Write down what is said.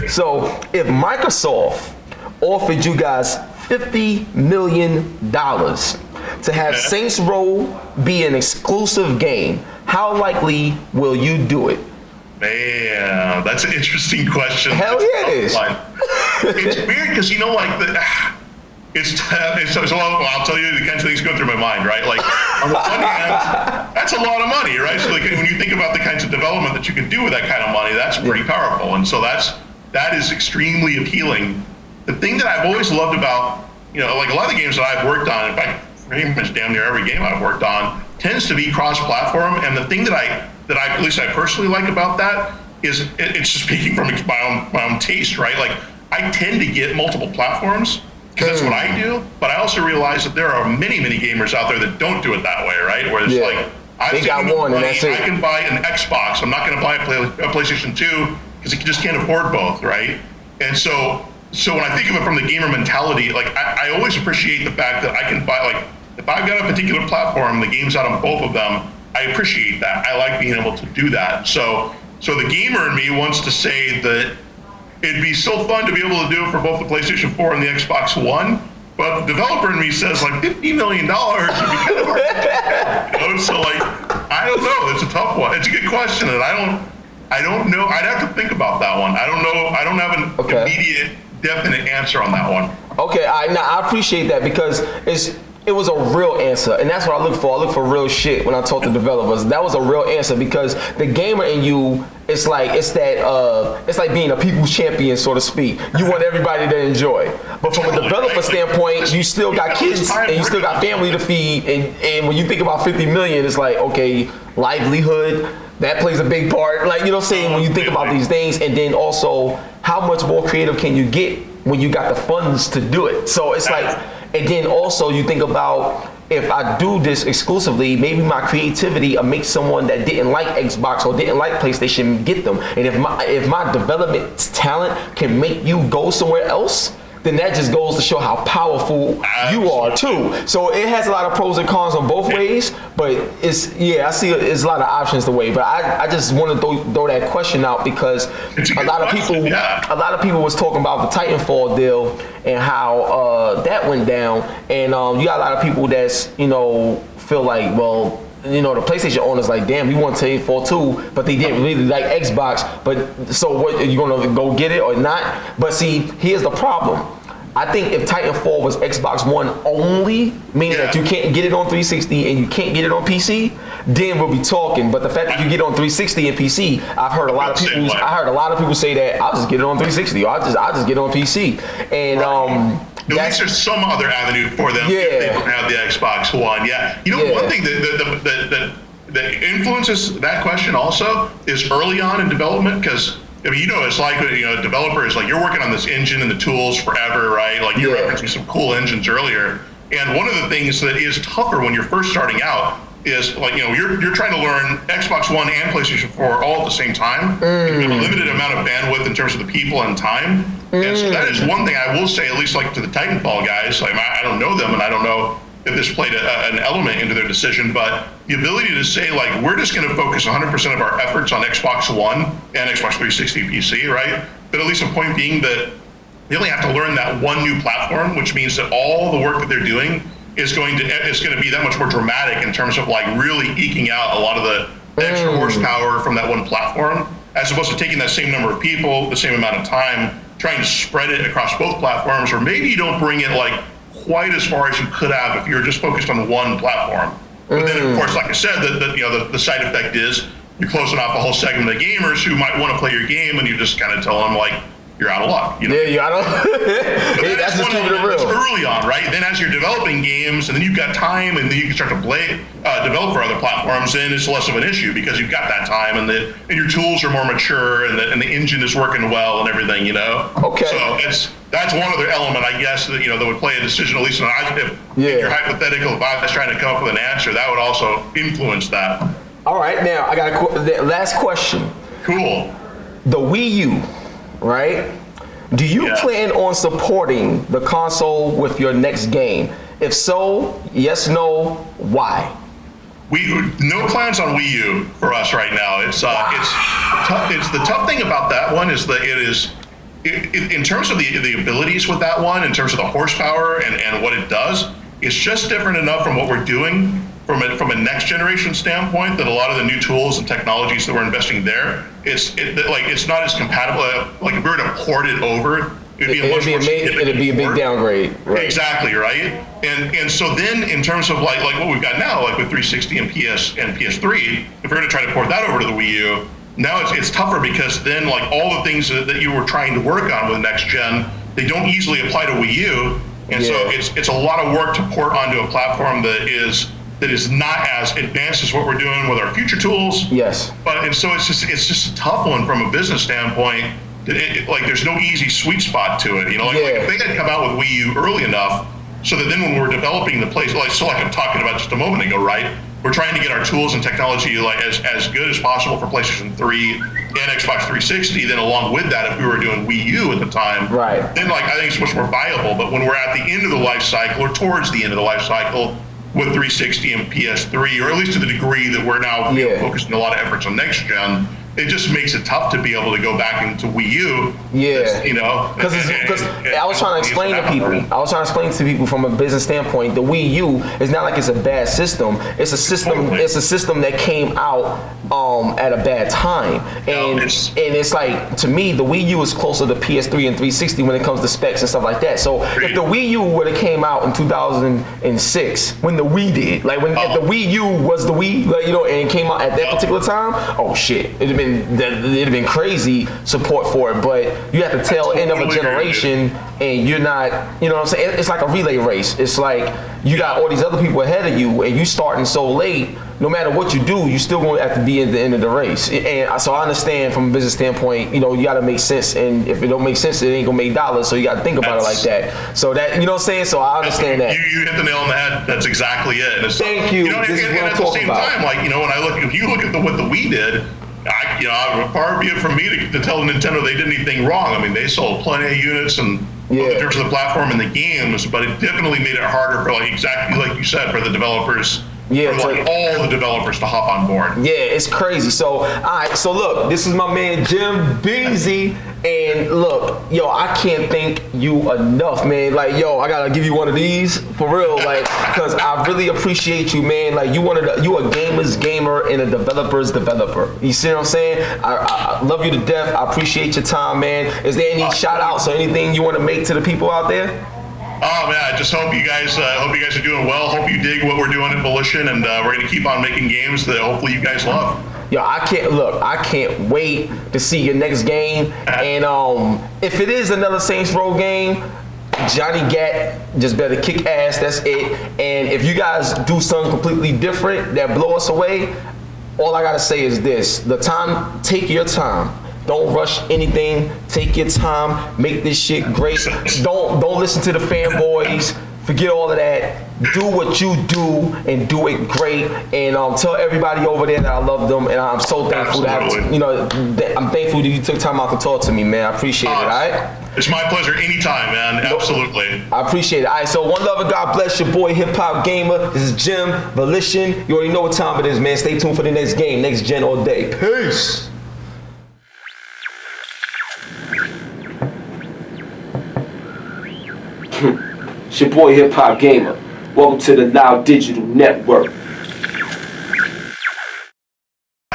So if Microsoft offered you guys $50 million to have Saints Row be an exclusive game, how likely will you do it? Man, that's an interesting question. Hell yeah, it is. It's weird because so I'll tell you the kinds of things go through my mind, right? Like on the one hand, that's a lot of money, right? So like when you think about the kinds of development that you can do with that kind of money, that's pretty powerful, and so that is extremely appealing. The thing that I've always loved about, like a lot of the games that I've worked on, in fact, pretty much damn near every game I've worked on tends to be cross-platform, and the thing that I at least I personally like about that is it's just speaking from my own taste, right? Like I tend to get multiple platforms because that's what I do, but I also realize that there are many gamers out there that don't do it that way, right? Where it's like they got one and that's it. I can buy an Xbox. I'm not going to buy a PlayStation 2 because you just can't afford both, right? And so when I think of it from the gamer mentality, like I always appreciate the fact that I can buy, like if I've got a particular platform, the game's out on both of them, I appreciate that. I like being able to do that. So the gamer in me wants to say that it'd be so fun to be able to do it for both the PlayStation 4 and the Xbox One, but the developer in me says like $50 million would be kind of hard. So like, I don't know. It's a tough one. It's a good question, and I don't know. I'd have to think about that one. I don't know. I don't have an immediate, definite answer on that one. Okay, I appreciate that because it was a real answer, and that's what I look for. I look for real shit when I talk to developers. That was a real answer because the gamer in you, it's like being a people's champion, so to speak. You want everybody to enjoy, but from a developer standpoint, you still got kids and you still got family to feed, and when you think about 50 million, it's like, okay, livelihood, that plays a big part. Like, you know what I'm saying, when you think about these things, and then also how much more creative can you get when you got the funds to do it. So it's like, and then also you think about, if I do this exclusively, maybe my creativity will make someone that didn't like Xbox or didn't like PlayStation get them. And if my development talent can make you go somewhere else, then that just goes to show how powerful you are too. So it has a lot of pros and cons on both ways, but I see it's a lot of options to weigh. But I just want to throw that question out because a lot of people was talking about the Titanfall deal and how that went down, and you got a lot of people that's feel like, well, the PlayStation owners like, damn, we want Titanfall 2, but they didn't really like Xbox. But so what, are you gonna go get it or not? But see, here's the problem. I think if Titanfall was Xbox One only, meaning that you can't get it on 360 and you can't get it on PC, then we'll be talking. But the fact that you get on 360 and PC, I heard a lot of people say that I'll just get it on 360 or I'll just get it on PC. And at least there's some other avenue for them if they don't have the Xbox One. One thing that influences that question also is early on in development, because it's like, a developer is like, you're working on this engine and the tools forever, right? Like you're referencing some cool engines earlier. And one of the things that is tougher when you're first starting out is like, you're trying to learn Xbox One and PlayStation 4 all at the same time. You have a limited amount of bandwidth in terms of the people and time. And so that is one thing I will say, at least like to the Titanfall guys, like I don't know them and I don't know if this played an element into their decision, but the ability to say like, we're just going to focus 100% of our efforts on Xbox One and Xbox 360 PC, right? But at least the point being that they only have to learn that one new platform, which means that all the work that they're doing is going to be that much more dramatic in terms of like really eking out a lot of the extra horsepower from that one platform, as opposed to taking that same number of people, the same amount of time, trying to spread it across both platforms, or maybe you don't bring it like quite as far as you could have if you're just focused on one platform. But then, of course, like I said, the side effect is you're closing off a whole segment of gamers who might want to play your game, and you just kind of tell them like, you're out of luck. Yeah, you're out of that's just keeping it real. Early on, right? Then as you're developing games, and then you've got time, and then you can start to develop for other platforms, then it's less of an issue because you've got that time, and your tools are more mature, and the engine is working well, and everything. Okay. So that's one other element, I guess, that that would play a decision. At least if you're hypothetical, if I was trying to come up with an answer, that would also influence that. All right, now I got the last question. Cool. The Wii U. Right? Do you plan on supporting the console with your next game? If so, yes, no, why? No plans on Wii U for us right now. It's tough. It's the tough thing about that one is that in terms of the abilities with that one, in terms of the horsepower and what it does, it's just different enough from what we're doing from a next generation standpoint that a lot of the new tools and technologies that we're investing there, it's not as compatible. Like if we were to port it over, it'd be a big downgrade. Right. Exactly, right? And so then in terms of like what we've got now, like with 360 and PS3, if we're going to try to port that over to the Wii U, now it's tougher because then like all the things that you were trying to work on with next gen, they don't easily apply to Wii U, and so it's a lot of work to port onto a platform that is not as advanced as what we're doing with our future tools. Yes. And so it's just a tough one from a business standpoint. Like there's no easy sweet spot to it. Like if they had come out with Wii U early enough, so that then when we're developing the place, like I'm talking about just a moment ago, right? We're trying to get our tools and technology like as good as possible for PlayStation 3 and Xbox 360. Then along with that, if we were doing Wii U at the time, right? Then like I think it's much more viable. But when we're at the end of the life cycle or towards the end of the life cycle with 360 and PS3, or at least to the degree that we're now focusing a lot of efforts on next gen, it just makes it tough to be able to go back into Wii U. Yeah. Because I was trying to explain to people. I was trying to explain to people from a business standpoint. The Wii U is not like it's a bad system. It's a system. Totally. It's a system that came out at a bad time, and it's like, to me, the Wii U is closer to PS3 and 360 when it comes to specs and stuff like that. So if the Wii U would have came out in 2006, when the Wii did, like if the Wii U was the Wii, like, and it came out at that particular time, oh shit, it'd have been crazy support for it. But you have to tail end of a generation, and you're not, what I'm saying? It's like a relay race. It's like you got all these other people ahead of you, and you starting so late. No matter what you do, you still gonna have to be at the end of the race. And so I understand from a business standpoint, you gotta make sense. And if it don't make sense, it ain't gonna make dollars. So you gotta think about it like that. So that, you know what I'm saying? So I understand that. You hit the nail on the head. That's exactly it. Thank you. This is what I'm talking about. At the same time, like, if you look at what the Wii did, far be it from me to tell Nintendo they did anything wrong. I mean, they sold plenty of units and in terms of the platform and the games, but it definitely made it harder for exactly like you said, for the developers. Yeah, for all the developers to hop on board. Yeah, it's crazy. So, all right. So look, this is my man Jim Beasley, and look, I can't thank you enough, man. Like, I gotta give you one of these for real, like, because I really appreciate you, man. Like, you a gamer's gamer and a developer's developer. You see what I'm saying? I love you to death. I appreciate your time, man. Is there any shout outs or anything you want to make to the people out there? Oh man, I just hope you guys are doing well. Hope you dig what we're doing at Volition, and we're gonna keep on making games that hopefully you guys love. I can't wait to see your next game. And if it is another Saints Row game, Johnny Gat just better kick ass. That's it. And if you guys do something completely different that blow us away, all I gotta say is this: take your time. Don't rush anything. Take your time. Make this shit great. Don't listen to the fanboys. Forget all of that. Do what you do and do it great. And tell everybody over there that I love them. And I'm so thankful to have, I'm thankful that you took time out to talk to me, man. I appreciate it. All right. It's my pleasure anytime, man. Absolutely. I appreciate it. All right. So one love and God bless your boy HipHopGamer. This is Jim Volition. You already know what time it is, man. Stay tuned for the next game. Next gen all day. Peace. It's your boy HipHopGamer. Welcome to the Now Digital Network.